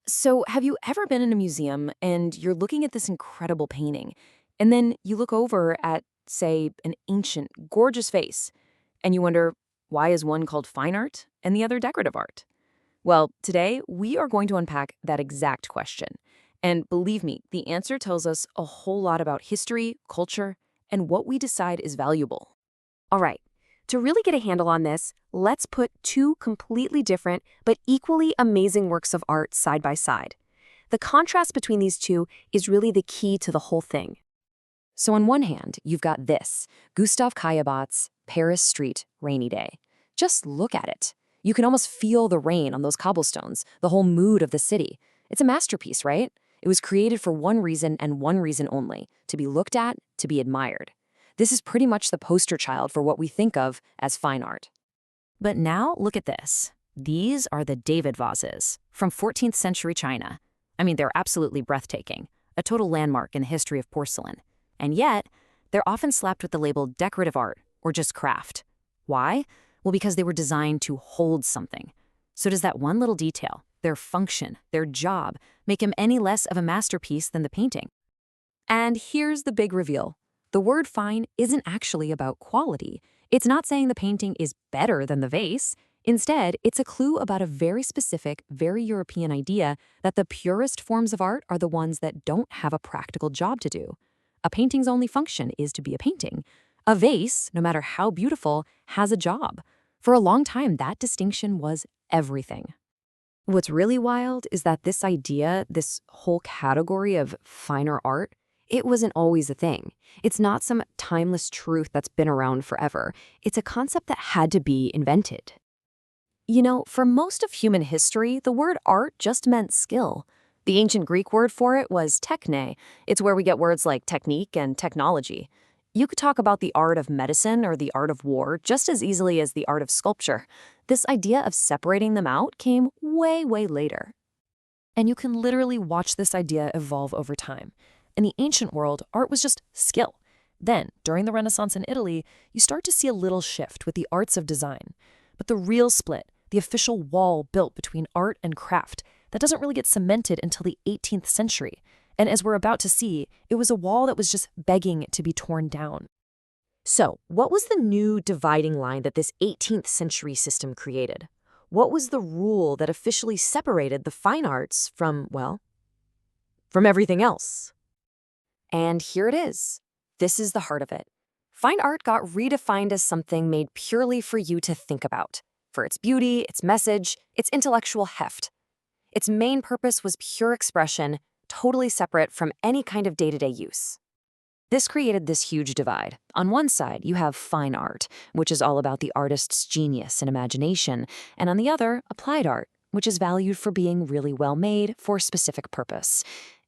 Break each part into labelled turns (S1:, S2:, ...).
S1: So, have you ever been in a museum and you're looking at this incredible painting, and then you look over at, say, an ancient, gorgeous face, and you wonder, why is one called fine art and the other decorative art? Well, today we are going to unpack that exact question. And believe me, the answer tells us a whole lot about history, culture, and what we decide is valuable.
S2: All right, to really get a handle on this, let's put two completely different but equally amazing works of art side by side. The contrast between these two is really the key to the whole thing.
S1: So, on one hand, you've got this Gustav Kayebat's Paris Street Rainy Day. Just look at it. You can almost feel the rain on those cobblestones, the whole mood of the city. It's a masterpiece, right? It was created for one reason and one reason only to be looked at, to be admired. This is pretty much the poster child for what we think of as fine art. But now look at this. These are the David vases from 14th century China. I mean, they're absolutely breathtaking, a total landmark in the history of porcelain. And yet, they're often slapped with the label decorative art or just craft. Why? Well, because they were designed to hold something. So does that one little detail, their function, their job, make them any less of a masterpiece than the painting? And here's the big reveal. The word fine isn't actually about quality. It's not saying the painting is better than the vase. Instead, it's a clue about a very specific, very European idea that the purest forms of art are the ones that don't have a practical job to do. A painting's only function is to be a painting. A vase, no matter how beautiful, has a job. For a long time, that distinction was everything. What's really wild is that this idea, this whole category of finer art, it wasn't always a thing. It's not some timeless truth that's been around forever. It's a concept that had to be invented. You know, for most of human history, the word art just meant skill. The ancient Greek word for it was techne. It's where we get words like technique and technology. You could talk about the art of medicine or the art of war just as easily as the art of sculpture. This idea of separating them out came way, way later. And you can literally watch this idea evolve over time. In the ancient world, art was just skill. Then, during the Renaissance in Italy, you start to see a little shift with the arts of design. But the real split, the official wall built between art and craft, that doesn't really get cemented until the 18th century. And as we're about to see, it was a wall that was just begging to be torn down. So, what was the new dividing line that this 18th century system created? What was the rule that officially separated the fine arts from, well, from everything else? And here it is. This is the heart of it. Fine art got redefined as something made purely for you to think about, for its beauty, its message, its intellectual heft. Its main purpose was pure expression, totally separate from any kind of day-to-day use. This created this huge divide. On one side, you have fine art, which is all about the artist's genius and imagination, and on the other, applied art, which is valued for being really well made for a specific purpose.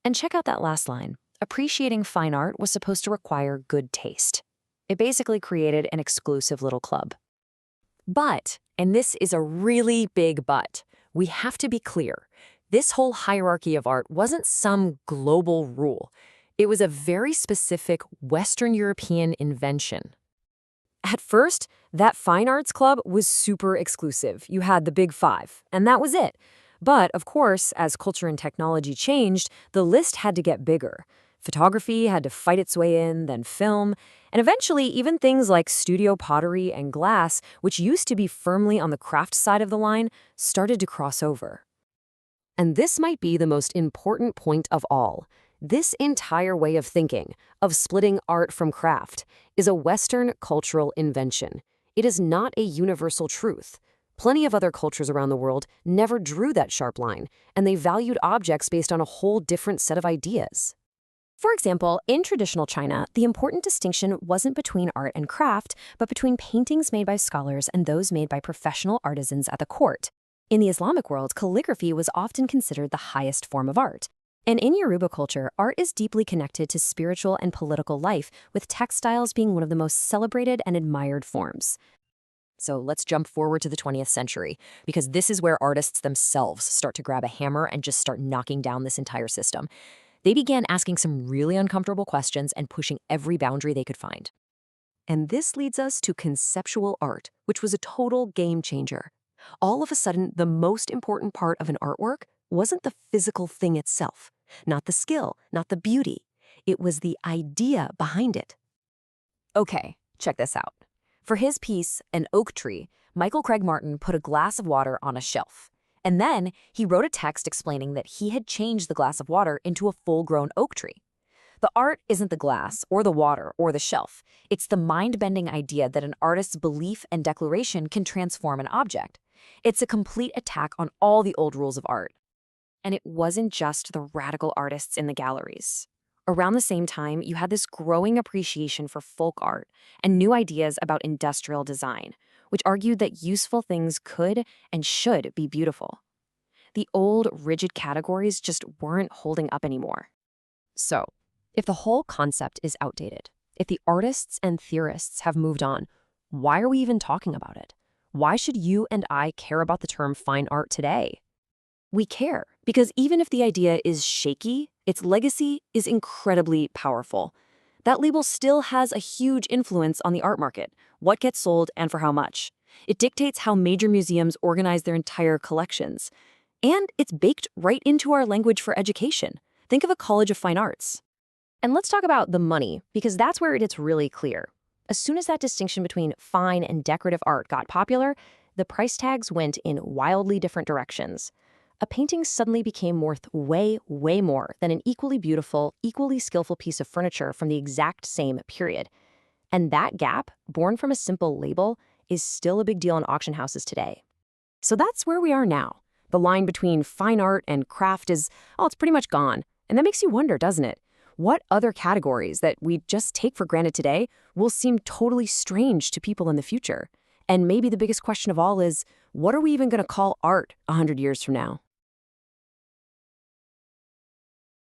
S1: And check out that last line. Appreciating fine art was supposed to require good taste. It basically created an exclusive little club. But, and this is a really big but, we have to be clear. This whole hierarchy of art wasn't some global rule. It was a very specific Western European invention. At first, that fine arts club was super exclusive. You had the big five, and that was it. But, of course, as culture and technology changed, the list had to get bigger. Photography had to fight its way in, then film, and eventually even things like studio pottery and glass, which used to be firmly on the craft side of the line, started to cross over. And this might be the most important point of all. This entire way of thinking, of splitting art from craft, is a Western cultural invention. It is not a universal truth. Plenty of other cultures around the world never drew that sharp line, and they valued objects based on a whole different set of ideas. For example, in traditional China, the important distinction wasn't between art and craft, but between paintings made by scholars and those made by professional artisans at the court. In the Islamic world, calligraphy was often considered the highest form of art. And in Yoruba culture, art is deeply connected to spiritual and political life, with textiles being one of the most celebrated and admired forms. So let's jump forward to the 20th century, because this is where artists themselves start to grab a hammer and just start knocking down this entire system. They began asking some really uncomfortable questions and pushing every boundary they could find. And this leads us to conceptual art, which was a total game changer. All of a sudden, the most important part of an artwork,
S3: wasn't the physical thing itself, not the skill, not the beauty. It was the idea behind it.
S1: Okay, check this out. For his piece, An Oak Tree, Michael Craig Martin put a glass of water on a shelf. And then he wrote a text explaining that he had changed the glass of water into a full-grown oak tree. The art isn't the glass or the water or the shelf. It's the mind-bending idea that an artist's belief and declaration can transform an object. It's a complete attack on all the old rules of art. And it wasn't just the radical artists in the galleries. Around the same time, you had this growing appreciation for folk art and new ideas about industrial design, which argued that useful things could and should be beautiful. The old, rigid categories just weren't holding up anymore.
S3: So, if the whole concept is outdated, if the artists and theorists have moved on, why are we even talking about it? Why should you and I care about the term fine art today?
S1: We care because even if the idea is shaky, its legacy is incredibly powerful. That label still has a huge influence on the art market, what gets sold and for how much. It dictates how major museums organize their entire collections. And it's baked right into our language for education. Think of a college of fine arts.
S3: And let's talk about the money, because that's where it gets really clear. As soon as that distinction between fine and decorative art got popular, the price tags went in wildly different directions. A painting suddenly became worth way, way more than an equally beautiful, equally skillful piece of furniture from the exact same period. And that gap, born from a simple label, is still a big deal in auction houses today. So that's where we are now. The line between fine art and craft it's pretty much gone. And that makes you wonder, doesn't it? What other categories that we just take for granted today will seem totally strange to people in the future? And maybe the biggest question of all is, what are we even going to call art 100 years from now?